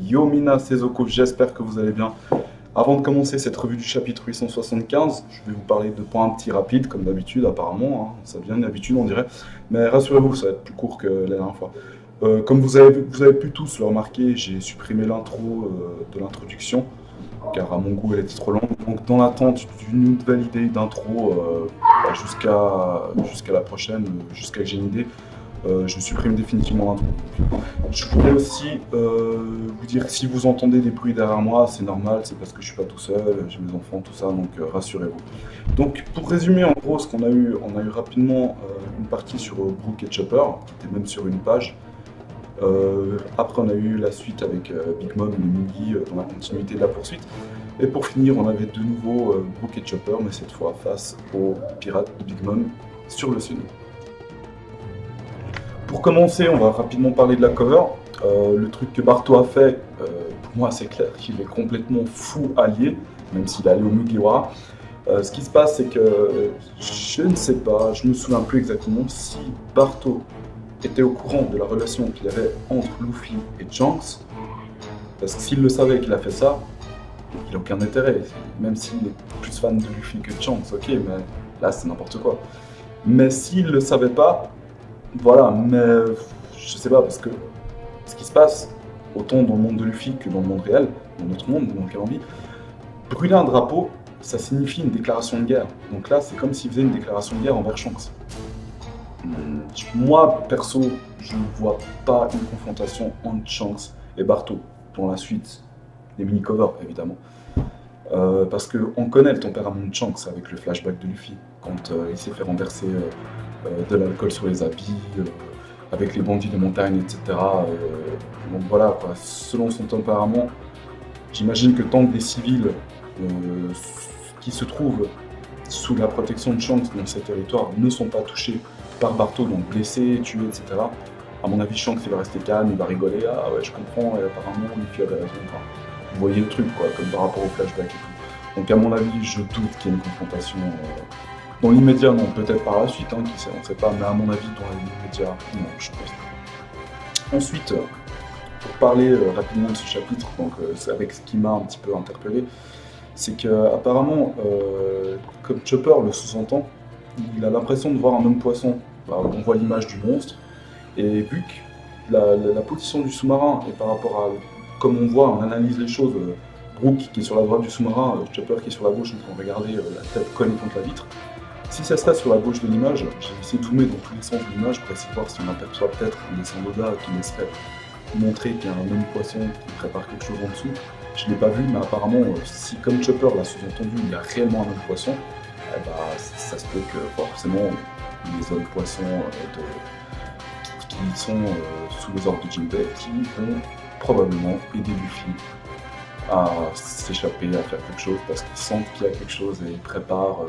Yo Mina, c'est Zoko, j'espère que vous allez bien. Avant de commencer cette revue du chapitre 875, je vais vous parler de points petits rapides, comme d'habitude apparemment, hein, ça devient une habitude on dirait. Mais rassurez-vous, ça va être plus court que la dernière fois. Comme vous avez pu tous le remarquer, j'ai supprimé l'intro de l'introduction, car à mon goût elle était trop longue. Donc dans l'attente d'une nouvelle idée d'intro jusqu'à la prochaine, jusqu'à que j'ai une idée, je supprime définitivement l'intro. Je voulais aussi vous dire que si vous entendez des bruits derrière moi, c'est normal, c'est parce que je suis pas tout seul, j'ai mes enfants, tout ça, donc rassurez-vous. Donc pour résumer en gros ce qu'on a eu, on a eu rapidement une partie sur Brook et Chopper, qui était même sur une page. Après on a eu la suite avec Big Mom et Muggy dans la continuité de la poursuite. Et pour finir on avait de nouveau Brook et Chopper, mais cette fois face aux pirates de Big Mom sur le Sunny. Pour commencer, on va rapidement parler de la cover. Le truc que Barto a fait, pour moi c'est clair qu'il est complètement fou allié, même s'il est allé au Mugiwara. Ce qui se passe, c'est que je ne sais pas, je me souviens plus exactement si Barto était au courant de la relation qu'il y avait entre Luffy et Shanks. Parce que s'il le savait qu'il a fait ça, il n'a aucun intérêt. Même s'il est plus fan de Luffy que de Shanks, ok, mais là c'est n'importe quoi. Mais s'il le savait pas, voilà, mais je sais pas, parce que ce qui se passe, autant dans le monde de Luffy que dans le monde réel, dans notre monde, dans lequel on vit, brûler un drapeau, ça signifie une déclaration de guerre. Donc là, c'est comme s'il faisait une déclaration de guerre envers Shanks. Moi, perso, je ne vois pas une confrontation entre Shanks et Barto dans la suite des mini-covers, évidemment. Parce qu'on connaît le tempérament de Shanks avec le flashback de Luffy, quand il s'est fait renverser de l'alcool sur les habits, avec les bandits de montagne, etc. Donc voilà, quoi. Selon son tempérament, j'imagine que tant que des civils qui se trouvent sous la protection de Shanks dans ces territoires ne sont pas touchés par Barto, donc blessés, tués, etc. À mon avis, Shanks il va rester calme, il va rigoler, ah ouais je comprends, et apparemment Luffy avait raison. Enfin, vous voyez le truc, quoi, comme par rapport au flashback et tout. Donc à mon avis, je doute qu'il y ait une confrontation. Dans l'immédiat, non, peut-être par la suite, hein, qui sait, on ne sait pas, mais à mon avis, dans l'immédiat, non, je pense pas. Ensuite, pour parler rapidement de ce chapitre, donc c'est avec ce qui m'a un petit peu interpellé, c'est qu'apparemment, comme Chopper le sous-entend, il a l'impression de voir un homme poisson. Alors, on voit l'image du monstre, et vu que la position du sous-marin, et par rapport à, comme on voit, on analyse les choses, Brook qui est sur la droite du sous-marin, Chopper qui est sur la gauche, en train de regarder la tête coller contre la vitre. Si ça serait sur la gauche de l'image, j'ai essayé de zoomer dans tous les sens de l'image pour essayer de voir si on aperçoit peut-être un dessin d'Oda qui laisserait montrer qu'il y a un homme poisson qui prépare quelque chose en dessous. Je ne l'ai pas vu, mais apparemment, si comme Chopper l'a sous-entendu, il y a réellement un homme poisson, eh ben, ça se peut que forcément les hommes poissons qui sont sous les ordres de Jinbei qui vont probablement aider Luffy à s'échapper, à faire quelque chose, parce qu'ils sentent qu'il y a quelque chose et ils préparent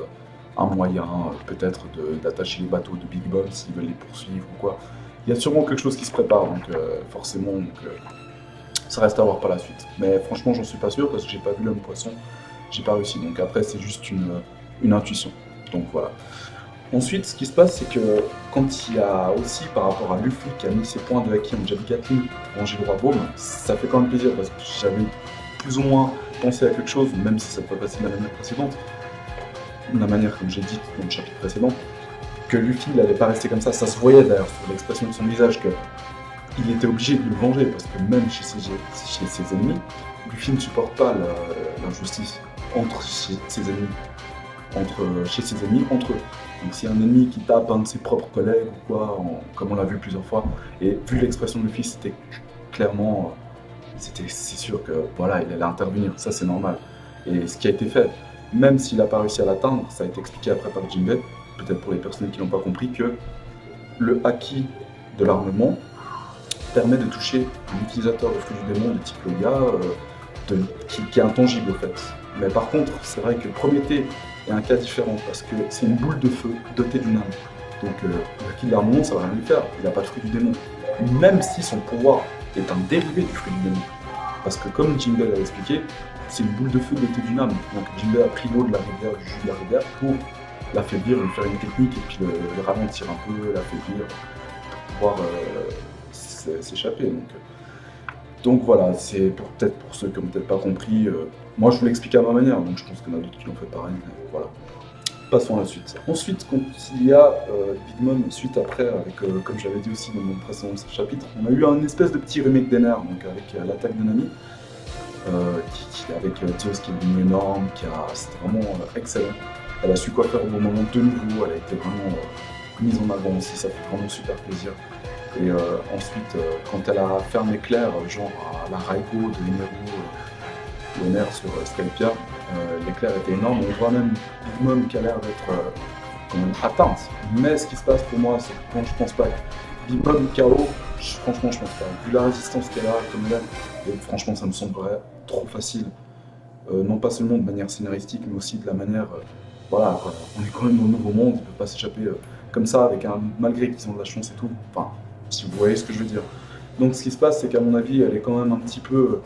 un moyen peut-être d'attacher les bateaux de Big Mom s'ils veulent les poursuivre ou quoi. Il y a sûrement quelque chose qui se prépare, donc forcément, ça reste à voir par la suite. Mais franchement, j'en suis pas sûr parce que j'ai pas vu l'homme poisson, j'ai pas réussi. Donc après, c'est juste une intuition. Donc voilà. Ensuite, ce qui se passe, c'est que quand il y a aussi par rapport à Luffy qui a mis ses points de Haki en Jabi Gatling pour ranger le roi Baume, ça fait quand même plaisir parce que j'avais plus ou moins pensé à quelque chose, même si ça peut passer de la manière précédente. De la manière, comme j'ai dit dans le chapitre précédent, que Luffy n'allait pas rester comme ça se voyait d'ailleurs sur l'expression de son visage qu'il était obligé de le venger, parce que même chez ses ennemis, Luffy ne supporte pas l'injustice chez ses ennemis, entre eux. Donc si un ennemi qui tape un de ses propres collègues ou quoi, comme on l'a vu plusieurs fois, et vu l'expression de Luffy, c'était clairement, c'est sûr que voilà, il allait intervenir, ça c'est normal. Et ce qui a été fait, même s'il n'a pas réussi à l'atteindre, ça a été expliqué après par Jinbei, peut-être pour les personnes qui n'ont pas compris, que le haki de l'armement permet de toucher l'utilisateur de fruit du démon de type Logia, qui est intangible au fait. Mais par contre, c'est vrai que Prométhée est un cas différent, parce que c'est une boule de feu dotée d'une âme. Donc le haki de l'armement, ça va rien lui faire, il n'a pas de fruit du démon. Même si son pouvoir est un dérivé du fruit du démon. Parce que comme Jinbei l'a expliqué, c'est une boule de feu dotée d'une âme. Donc Jinbei a pris l'eau de la rivière, du jus de la rivière, pour l'affaiblir, lui faire une technique et puis le ralentir un peu, l'affaiblir. pouvoir s'échapper. Donc voilà, c'est peut-être pour ceux qui n'ont peut-être pas compris. Moi, je vous l'explique à ma manière, donc je pense qu'il y en a d'autres qui l'ont fait pareil. Mais voilà. Passons à la suite. Ensuite, quand il y a Big Mom, suite après, avec, comme j'avais dit aussi dans mon précédent chapitre, on a eu un espèce de petit remake d'Ener, donc avec l'attaque de Nami, avec Zeus qui est devenu énorme, c'était vraiment excellent. Elle a su quoi faire au bon moment de nouveau, elle a été vraiment mise en avant aussi, ça fait vraiment super plaisir. Et ensuite, quand elle a fait un éclair, genre à la Raigo de Ener sur Skypiea, l'éclair était énorme, on voit même Big Mom qui a l'air d'être quand même atteinte. Mais ce qui se passe pour moi, c'est que quand je pense pas que Big Mom KO, franchement je pense pas. Vu la résistance qu'elle a, comme elle est, et franchement ça me semblerait trop facile. Non pas seulement de manière scénaristique, mais aussi de la manière... voilà, on est quand même dans le nouveau monde, ils ne peuvent pas s'échapper comme ça, malgré qu'ils ont de la chance et tout. Enfin, si vous voyez ce que je veux dire. Donc ce qui se passe, c'est qu'à mon avis, elle est quand même un petit peu...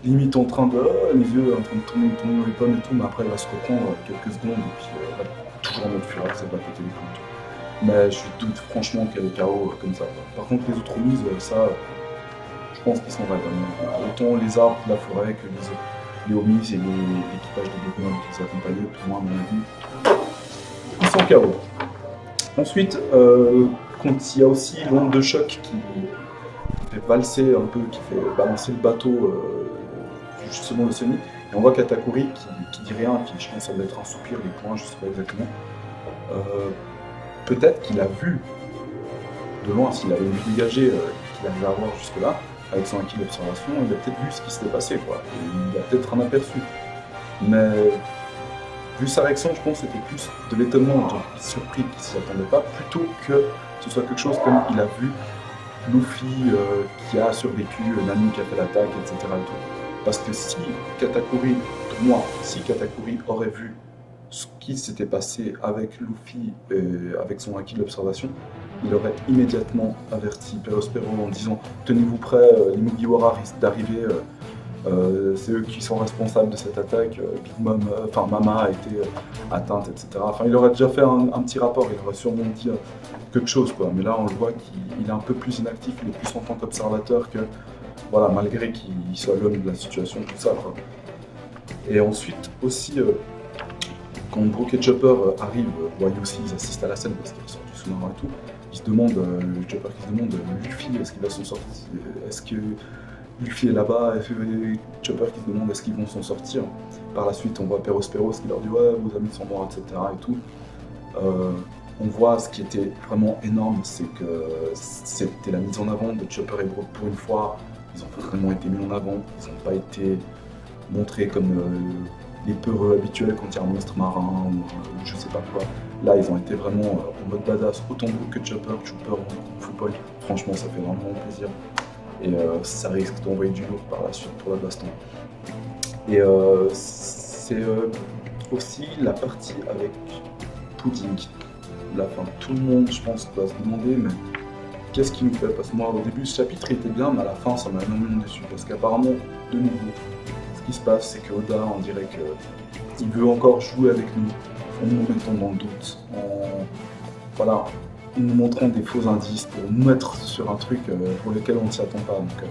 limite en train de... les yeux en train de tourner dans les pommes et tout, mais après elle va se reprendre quelques secondes et puis elle va toujours en mode fureur, ça va péter les plombs. Mais je doute franchement qu'elle est KO comme ça. Par contre les autres mises, ça, je pense qu'ils sont vrais. Autant les arbres de la forêt que les homies et l'équipage de Pokémon qui les accompagnaient, pour moi à mon avis, ils sont KO. Ensuite, quand il y a aussi l'onde de choc qui fait valser un peu, qui fait balancer le bateau justement le semi. Et on voit Katakuri qui dit rien, qui je pense que ça doit être un soupir, les points, je sais pas exactement. Peut-être qu'il a vu de loin, s'il avait une vue dégagée qu'il arrivait à voir jusque-là, avec son acquis d'observation, il a peut-être vu ce qui s'était passé, quoi. Et il a peut-être un aperçu. Mais vu sa réaction, je pense que c'était plus de l'étonnement, genre surpris qu'il s'y attendait pas, plutôt que ce soit quelque chose comme il a vu Luffy qui a survécu, Nami qui a fait l'attaque, etc. Et tout. Parce que si Katakuri, pour moi, si Katakuri aurait vu ce qui s'était passé avec Luffy, avec son acquis de l'observation, il aurait immédiatement averti Perospero en disant « Tenez-vous prêts, les Mugiwara risquent d'arriver, c'est eux qui sont responsables de cette attaque, Big Mom, Mama a été atteinte, etc. » Enfin, il aurait déjà fait un petit rapport, il aurait sûrement dit quelque chose, quoi. Mais là, on le voit qu'il est un peu plus inactif, il est plus en tant qu'observateur que... Voilà, malgré qu'il soit l'homme de la situation, tout ça, quoi. Et ensuite, aussi, quand Brook et Chopper arrivent, aussi ils assistent à la scène parce qu'ils sortent du sous-marin et tout, ils se demandent, Chopper qui se demande, Luffy, est-ce qu'il va s'en sortir? Est-ce que Luffy est là-bas? Et Chopper qui se demande, est-ce qu'ils vont s'en sortir? Par la suite, on voit Perospero qui leur dit, ouais, vos amis sont morts, etc. et tout. On voit ce qui était vraiment énorme, c'est que c'était la mise en avant de Chopper et Brook pour une fois. Ils ont vraiment été mis en avant, ils n'ont pas été montrés comme les peureux habituels quand il y a un monstre marin ou je sais pas quoi. Là, ils ont été vraiment en mode badass, autant Brook que Chopper en football. Franchement, ça fait vraiment plaisir. Et ça risque d'envoyer du lourd par la suite pour la baston. Et c'est aussi la partie avec Pudding. La fin, tout le monde, je pense, doit se demander, mais qu'est-ce qui nous fait? Parce que moi, au début, ce chapitre était bien, mais à la fin, ça m'a énormément déçu. Parce qu'apparemment, de nouveau, ce qui se passe, c'est que Oda, on dirait qu'il veut encore jouer avec nous, en nous mettant dans le doute, en nous montrant des faux indices pour nous mettre sur un truc pour lequel on ne s'y attend pas. Donc,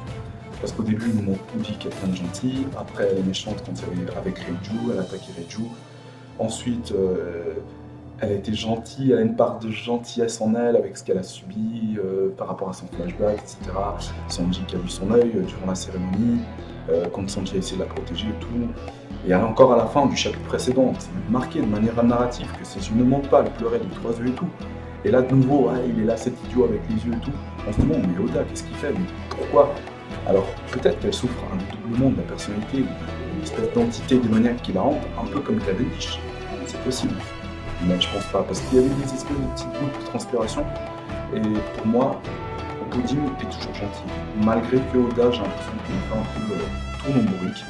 parce qu'au début, il nous montre Pudding qui est plein de gentil, après, elle est méchante quand elle est avec Reiju, elle attaque Reiju. Ensuite, elle a été gentille, elle a une part de gentillesse en elle avec ce qu'elle a subi par rapport à son flashback, etc. Sanji qui a vu son œil durant la cérémonie, quand Sanji a essayé de la protéger et tout. Et encore à la fin du chapitre précédent, c'est marqué de manière narrative que ses yeux ne mentent pas, elle pleurait de 3 yeux et tout. Et là de nouveau, il est là cet idiot avec les yeux et tout. On se demande, mais Oda, qu'est-ce qu'il fait? Mais pourquoi? Alors peut-être qu'elle souffre un doublement de la personnalité, une espèce d'entité démoniaque qui la hante, un peu comme Cavendish. C'est possible. Mais je pense pas, parce qu'il y avait des espèces de petites gouttes de transpiration, et pour moi, Pudding est toujours gentil. Malgré que Oda, j'ai l'impression qu'il fait un peu trop nombrique.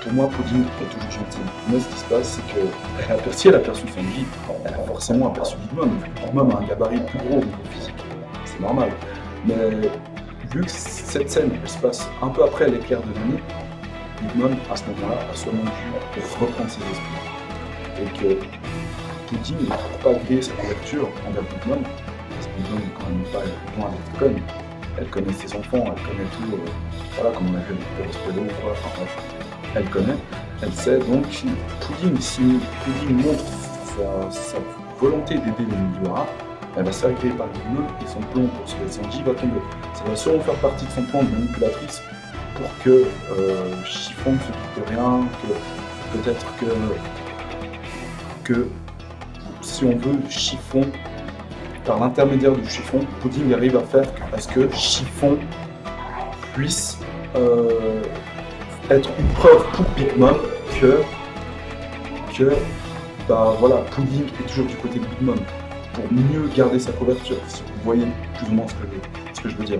Pour moi, Pudding est toujours gentil. Mais ce qui se passe, c'est qu'elle a aperçu Sanji, elle a forcément aperçu Big Mom. Big Mom a un gabarit plus gros au niveau physique, c'est normal. Mais vu que cette scène elle se passe un peu après l'éclair de Nami, Big Mom, à ce moment-là, a seulement dû reprendre ses esprits. Et que Pudding n'a pas grillé sa couverture envers Big Mom, Big Mom n'est quand même pas loin d'être conne. Elle connaît ses enfants, elle connaît tout, voilà, comme on a vu avec Perospero ou quoi, enfin bref. Elle connaît, elle sait, donc Pudding, si Pudding montre sa volonté d'aider les Mugiwara, elle va s'agréer par Big Mom et son plan pour sauver Sanji va tomber. Ça va sûrement faire partie de son plan de manipulatrice pour que Chiffon ne s'occupe de rien, que peut-être que si on veut, Chiffon, par l'intermédiaire du Chiffon, Pudding arrive à faire à ce que Chiffon puisse être une preuve pour Big Mom que bah voilà, Pudding est toujours du côté de Big Mom pour mieux garder sa couverture, si vous voyez plus ou moins ce que je veux dire.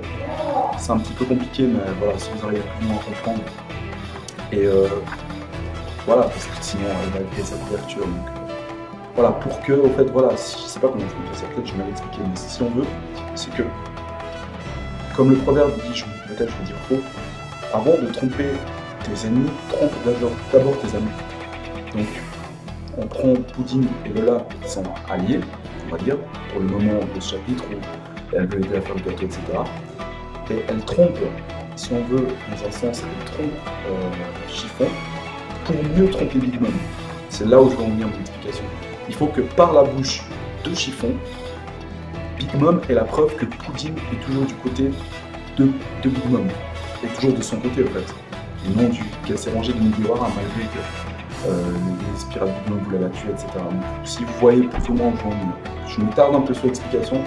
C'est un petit peu compliqué, mais voilà, si vous arrivez plus ou moins à comprendre. Et voilà, parce que sinon elle va créer sa couverture. Donc, voilà, pour que, au fait, voilà, je sais pas comment je peux dire ça, peut-être je vais m'expliquer, mais si on veut, c'est que, comme le proverbe dit, peut-être je vais dire faux, avant de tromper tes ennemis, trompe d'abord tes amis. Donc, on prend Pudding et Lola qui sont alliés, on va dire, pour le moment de ce chapitre où elle veut aider à faire le gâteau, etc. Et elle trompe, si on veut, dans un sens, elle trompe Chiffon pour mieux tromper Big Mom. C'est là où je vais en venir mon explication. Il faut que par la bouche de Chiffon, Big Mom ait la preuve que Pudding est toujours du côté de Big Mom. Et toujours de son côté, en fait. Et non qu'elle s'est rangée de Mugiwara, malgré que les spirales Big Mom voulaient la tuer, etc. Donc, si vous voyez plus ou moins où je me tarde un peu sur l'explication,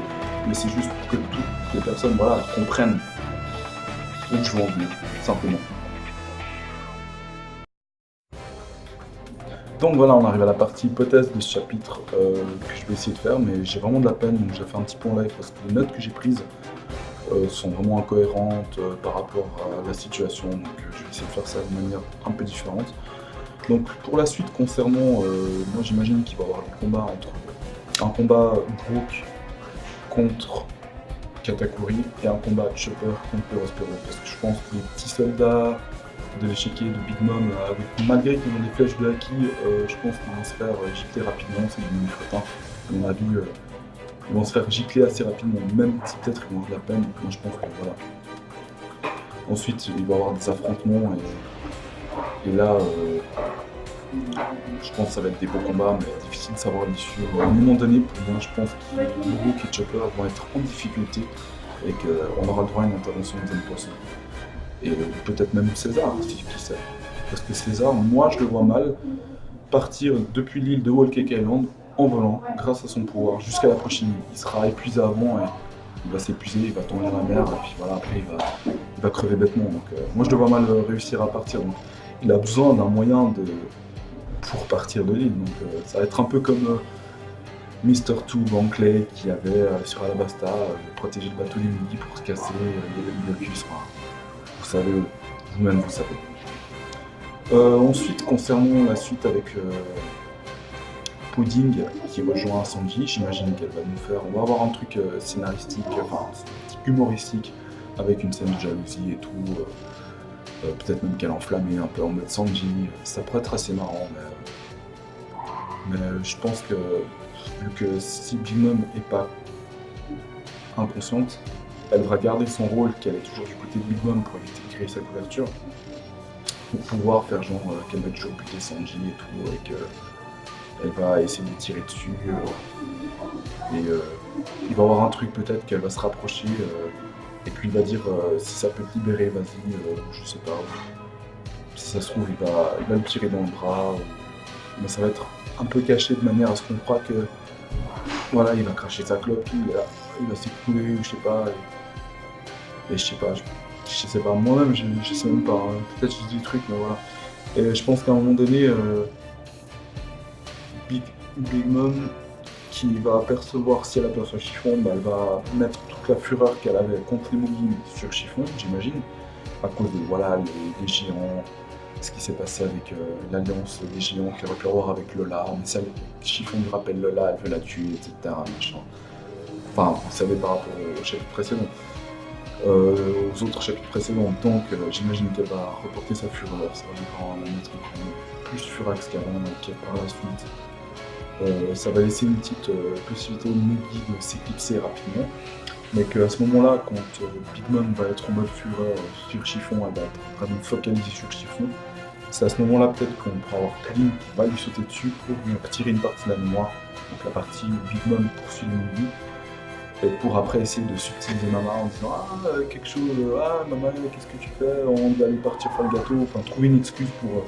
mais c'est juste pour que toutes les personnes voilà, comprennent où je veux en venir, simplement. Donc voilà, on arrive à la partie hypothèse de ce chapitre que je vais essayer de faire, mais j'ai vraiment de la peine, donc j'ai fait un petit peu en live parce que les notes que j'ai prises sont vraiment incohérentes par rapport à la situation, donc je vais essayer de faire ça de manière un peu différente. Donc pour la suite concernant, moi j'imagine qu'il va y avoir des combats un combat Brook contre Katakuri et un combat Chopper contre Perospero, parce que je pense que les petits soldats de l'échiquier de Big Mom, malgré qu'ils ont des flèches de Haki, je pense qu'ils vont se faire gicler rapidement, c'est du fretin. On a vu, ils vont se faire gicler assez rapidement, même si peut-être ils vont avoir de la peine, donc moi je pense que voilà. Ensuite, il va y avoir des affrontements, et là, je pense que ça va être des beaux combats, mais difficile de savoir l'issue. À un moment donné, pour moi, je pense que Brook et Chopper vont être en difficulté, et qu'on aura le droit à une intervention de poisson. Et peut-être même César, qui sait. Parce que César, moi je le vois mal partir depuis l'île de Whole Cake Island en volant, grâce à son pouvoir, jusqu'à la prochaine île. Il sera épuisé avant, et il va s'épuiser, il va tomber dans la mer, et puis voilà, après il va crever bêtement. Donc moi je le vois mal réussir à partir. Donc il a besoin d'un moyen pour partir de l'île. Donc ça va être un peu comme Mr. Two Bankley qui avait sur Alabasta protégé le bateau du Midi pour se casser, il y avait le blocus. Vous savez, vous-même vous savez. Ensuite, concernant la suite avec Pudding qui rejoint Sanji, j'imagine qu'elle va nous faire. On va avoir un truc scénaristique, enfin humoristique, avec une scène de jalousie et tout. Peut-être même qu'elle enflammée un peu en mode Sanji. Ça pourrait être assez marrant, mais je pense que vu que si Big Mom n'est pas inconsciente, elle devra garder son rôle qu'elle est toujours du côté de Big Mom pour éviter de créer sa couverture, pour pouvoir faire genre qu'elle va toujours buter Sanji et tout, et qu'elle va essayer de tirer dessus, et il va y avoir un truc peut-être qu'elle va se rapprocher, et puis il va dire si ça peut te libérer, vas-y, je sais pas, si ça se trouve il va le tirer dans le bras, mais ça va être un peu caché de manière à ce qu'on croit que voilà, il va cracher sa clope, il va s'écouler, ou je sais pas. Et je sais pas, moi-même je sais même pas, hein. Peut-être je dis des trucs, mais voilà. Et je pense qu'à un moment donné, Big Mom, qui va apercevoir, si elle aperçoit Chiffon, bah, elle va mettre toute la fureur qu'elle avait contre les Mugiwara sur Chiffon, j'imagine, à cause de voilà, les géants, ce qui s'est passé avec l'alliance des géants qu'elle aurait pu avoir avec Lola, mais ça, Chiffon lui rappelle Lola, elle veut la tuer, etc. Machin. Enfin, vous savez par rapport au chapitre précédent. Aux autres chapitres précédents, donc j'imagine qu'elle va reporter sa fureur, ça va lui rendre un être plus furax qu'avant, et qu'elle par la suite ça va laisser une petite possibilité au Mugi de s'éclipser rapidement. Mais qu'à ce moment-là, quand Big Mom va être en mode fureur sur Chiffon, elle va être vraiment focalisée sur Chiffon, c'est à ce moment-là peut-être qu'on pourra avoir Krillin qui va lui sauter dessus pour lui retirer une partie de la mémoire, donc la partie où Big Mom poursuit le Mugi, et pour après essayer de subtiliser Mama en disant ah quelque chose, ah Mama qu'est-ce que tu fais, on doit aller partir faire le gâteau, enfin trouver une excuse pour...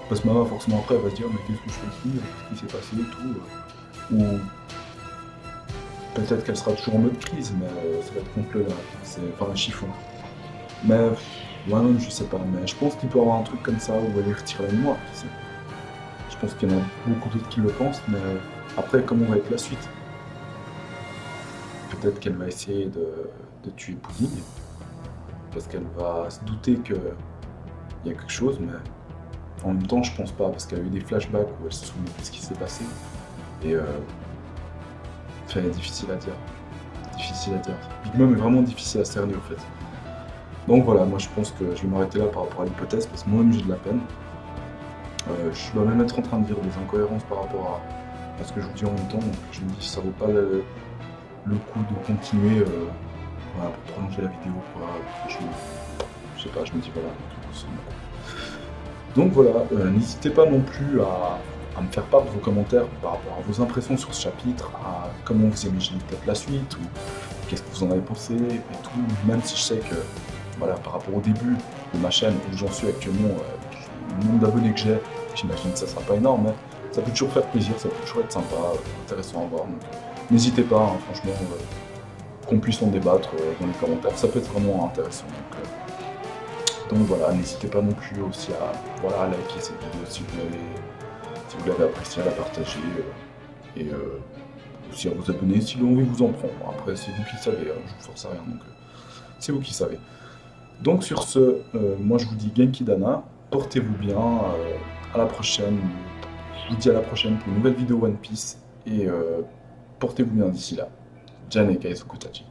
parce que Mama forcément après elle va se dire mais qu'est-ce que je fais ici, qu'est-ce qui s'est passé et tout, ou peut-être qu'elle sera toujours en mode crise, mais ça va être contre le c'est enfin un chiffon. Mais moi-même je sais pas, mais je pense qu'il peut y avoir un truc comme ça où elle lui retire la mémoire, tu sais. Je pense qu'il y en a beaucoup d'autres qui le pensent, mais après comment va être la suite? Peut-être qu'elle va essayer de tuer Pudding, parce qu'elle va se douter qu'il y a quelque chose, mais en même temps je pense pas, parce qu'elle a eu des flashbacks où elle se souvient de ce qui s'est passé, et c'est difficile à dire. Difficile à dire. Big Mom est vraiment difficile à cerner au fait. Donc voilà, moi je pense que je vais m'arrêter là par rapport à l'hypothèse, parce que moi-même j'ai de la peine. Je dois même être en train de dire des incohérences par rapport à ce que je vous dis en même temps, donc je me dis ça vaut pas le coup de continuer voilà, pour prolonger la vidéo, quoi. Franchement, je sais pas, je me dis voilà, tout doucement. Donc voilà, n'hésitez pas non plus à me faire part de vos commentaires par rapport à vos impressions sur ce chapitre, à comment vous imaginez peut-être la suite, ou qu'est-ce que vous en avez pensé, et tout, même si je sais que, voilà, par rapport au début de ma chaîne, où j'en suis actuellement, le nombre d'abonnés que j'ai, j'imagine que ça sera pas énorme, mais ça peut toujours faire plaisir, ça peut toujours être sympa, intéressant à voir, donc n'hésitez pas, hein, franchement, qu'on puisse en débattre dans les commentaires, ça peut être vraiment intéressant. Donc voilà, n'hésitez pas non plus aussi à voilà, liker cette vidéo si vous l'avez appréciée, à la partager et aussi à vous abonner si l'envie vous en prend. Après, c'est vous qui savez, je vous force à rien, donc c'est vous qui savez. Donc sur ce, moi je vous dis Genki Dana, portez-vous bien, à la prochaine, je vous dis à la prochaine pour une nouvelle vidéo One Piece et portez-vous bien d'ici là. Jan et Kaizo Kutachi.